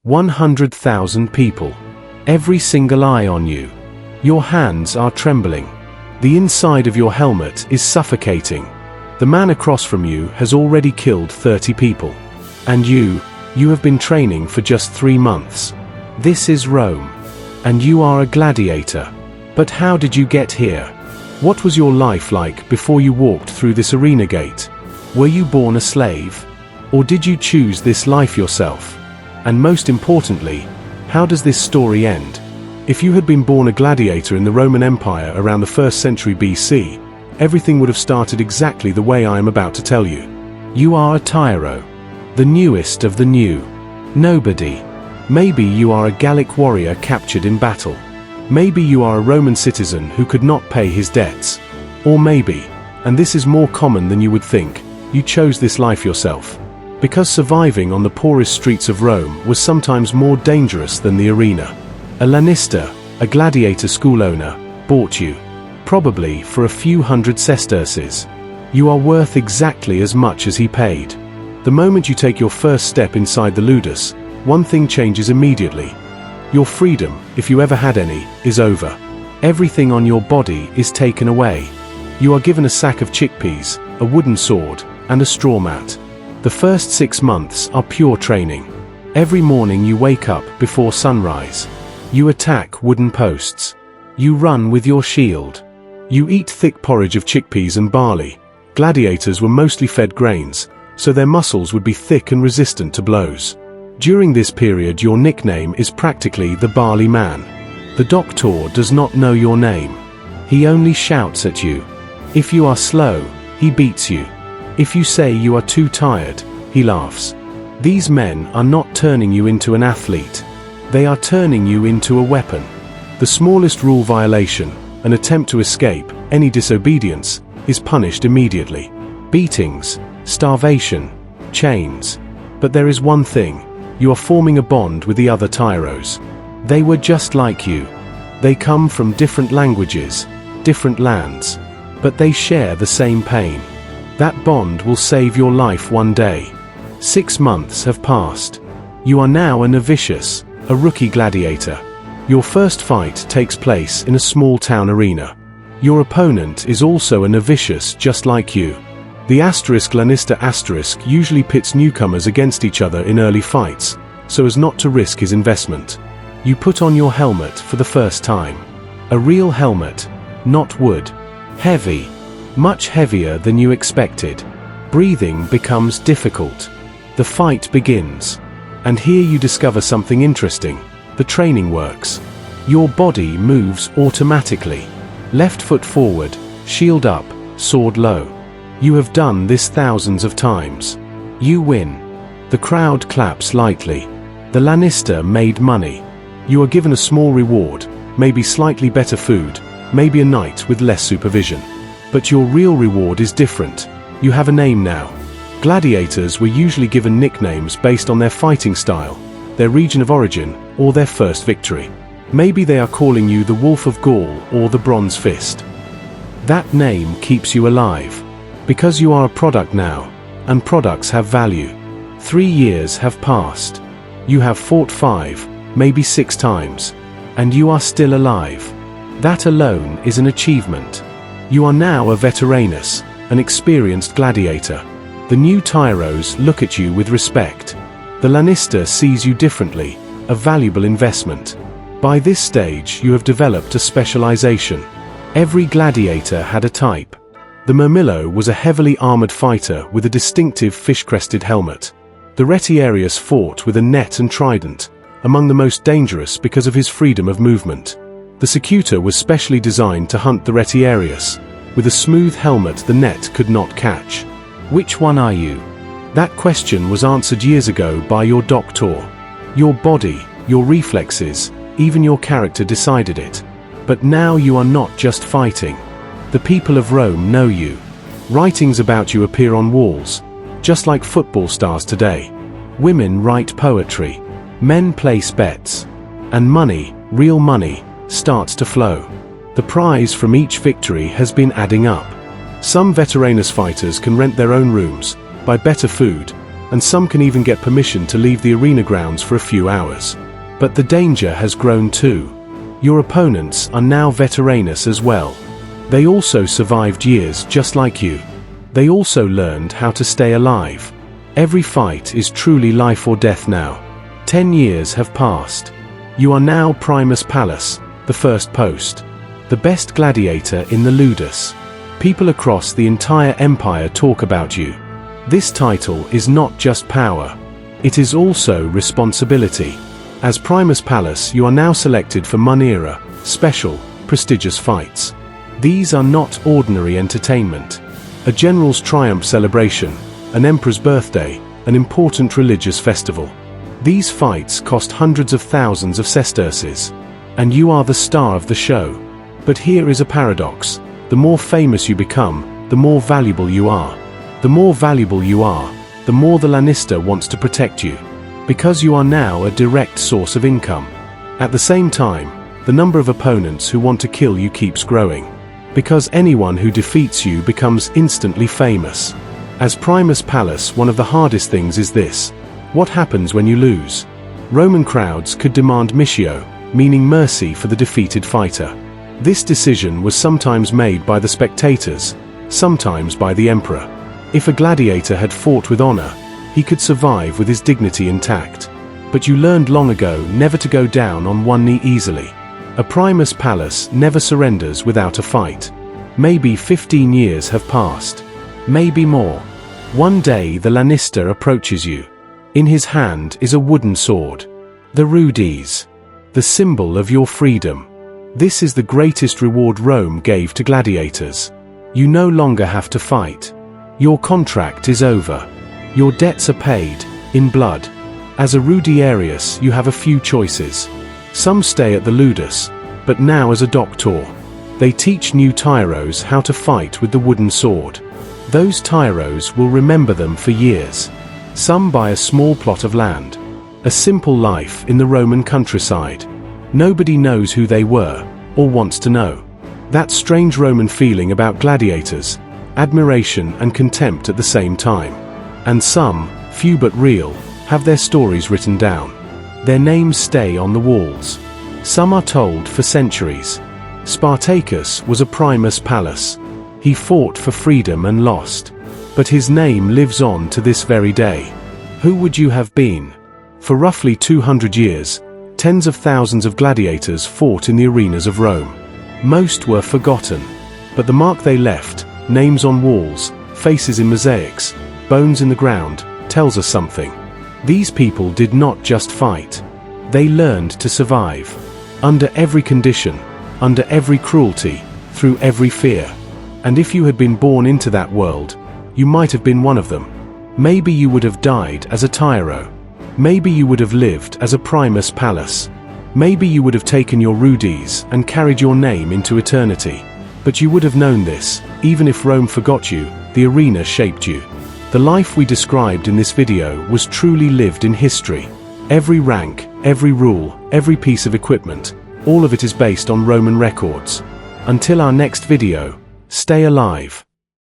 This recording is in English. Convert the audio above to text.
100,000 people. Every single eye on you. Your hands are trembling. The inside of your helmet is suffocating. The man across from you has already killed 30 people. And you have been training for just 3 months. This is Rome. And you are a gladiator. But how did you get here? What was your life like before you walked through this arena gate? Were you born a slave? Or did you choose this life yourself? And most importantly, how does this story end? If you had been born a gladiator in the Roman Empire around the 1st century BC, everything would have started exactly the way I am about to tell you. You are a Tiro. The newest of the new. Nobody. Maybe you are a Gallic warrior captured in battle. Maybe you are a Roman citizen who could not pay his debts. Or maybe, and this is more common than you would think, you chose this life yourself. Because surviving on the poorest streets of Rome was sometimes more dangerous than the arena. A lanista, a gladiator school owner, bought you. Probably for a few hundred sesterces. You are worth exactly as much as he paid. The moment you take your first step inside the Rudis, one thing changes immediately. Your freedom, if you ever had any, is over. Everything on your body is taken away. You are given a sack of chickpeas, a wooden sword, and a straw mat. The first 6 months are pure training. Every morning you wake up before sunrise. You attack wooden posts. You run with your shield. You eat thick porridge of chickpeas and barley. Gladiators were mostly fed grains, so their muscles would be thick and resistant to blows. During this period your nickname is practically the Barley Man. The doctor does not know your name. He only shouts at you. If you are slow, he beats you. If you say you are too tired, he laughs. These men are not turning you into an athlete. They are turning you into a weapon. The smallest rule violation, an attempt to escape, any disobedience, is punished immediately. Beatings, starvation, chains. But there is one thing. You are forming a bond with the other Tiros. They were just like you. They come from different languages, different lands. But they share the same pain. That bond will save your life one day. 6 months have passed. You are now a Novicius, a rookie gladiator. Your first fight takes place in a small town arena. Your opponent is also a Novicius just like you. The *lanista* usually pits newcomers against each other in early fights, so as not to risk his investment. You put on your helmet for the first time. A real helmet, not wood. Heavy. Much heavier than you expected. Breathing becomes difficult. The fight begins. And here you discover something interesting. The training works. Your body moves automatically. Left foot forward, shield up, sword low. You have done this thousands of times. You win. The crowd claps lightly. The lanista made money. You are given a small reward, maybe slightly better food, maybe a night with less supervision. But your real reward is different. You have a name now. Gladiators were usually given nicknames based on their fighting style, their region of origin, or their first victory. Maybe they are calling you the Wolf of Gaul or the Bronze Fist. That name keeps you alive. Because you are a product now, and products have value. 3 years have passed. You have fought 5, maybe 6 times. And you are still alive. That alone is an achievement. You are now a Veteranus, an experienced gladiator. The new Tiros look at you with respect. The lanista sees you differently, a valuable investment. By this stage you have developed a specialization. Every gladiator had a type. The Murmillo was a heavily armored fighter with a distinctive fish-crested helmet. The Retiarius fought with a net and trident, among the most dangerous because of his freedom of movement. The Secutor was specially designed to hunt the Retiarius. With a smooth helmet the net could not catch. Which one are you? That question was answered years ago by your doctor. Your body, your reflexes, even your character decided it. But now you are not just fighting. The people of Rome know you. Writings about you appear on walls, just like football stars today. Women write poetry. Men place bets. And money, real money, starts to flow. The prize from each victory has been adding up. Some Veteranus fighters can rent their own rooms, buy better food, and some can even get permission to leave the arena grounds for a few hours. But the danger has grown too. Your opponents are now Veteranus as well. They also survived years just like you. They also learned how to stay alive. Every fight is truly life or death now. 10 years have passed. You are now Primus Palus, the first post. The best gladiator in the Rudis. People across the entire empire talk about you. This title is not just power. It is also responsibility. As Primus Palus, you are now selected for Munera, special, prestigious fights. These are not ordinary entertainment. A general's triumph celebration, an emperor's birthday, an important religious festival. These fights cost hundreds of thousands of sesterces. And you are the star of the show. But here is a paradox. The more famous you become, the more valuable you are. The more valuable you are, the more the Lannister wants to protect you. Because you are now a direct source of income. At the same time, the number of opponents who want to kill you keeps growing. Because anyone who defeats you becomes instantly famous. As Primus Palus, one of the hardest things is this. What happens when you lose? Roman crowds could demand missio, meaning mercy for the defeated fighter. This decision was sometimes made by the spectators, sometimes by the emperor. If a gladiator had fought with honor, he could survive with his dignity intact. But you learned long ago never to go down on one knee easily. A Primus Palus never surrenders without a fight. Maybe 15 years have passed. Maybe more. One day the Lannister approaches you. In his hand is a wooden sword. The Rudis. The symbol of your freedom. This is the greatest reward Rome gave to gladiators. You no longer have to fight. Your contract is over. Your debts are paid, in blood. As a Rudis, you have a few choices. Some stay at the Rudis, but now as a doctor. They teach new Tiros how to fight with the wooden sword. Those Tiros will remember them for years. Some buy a small plot of land. A simple life in the Roman countryside. Nobody knows who they were, or wants to know. That strange Roman feeling about gladiators, admiration and contempt at the same time. And some, few but real, have their stories written down. Their names stay on the walls. Some are told for centuries. Spartacus was a Primus Palus. He fought for freedom and lost. But his name lives on to this very day. Who would you have been? For roughly 200 years, tens of thousands of gladiators fought in the arenas of Rome. Most were forgotten. But the mark they left, names on walls, faces in mosaics, bones in the ground, tells us something. These people did not just fight. They learned to survive. Under every condition, under every cruelty, through every fear. And if you had been born into that world, you might have been one of them. Maybe you would have died as a Tiro. Maybe you would have lived as a Primus Palus. Maybe you would have taken your Rudis and carried your name into eternity. But you would have known this, even if Rome forgot you, the arena shaped you. The life we described in this video was truly lived in history. Every rank, every rule, every piece of equipment, all of it is based on Roman records. Until our next video, stay alive.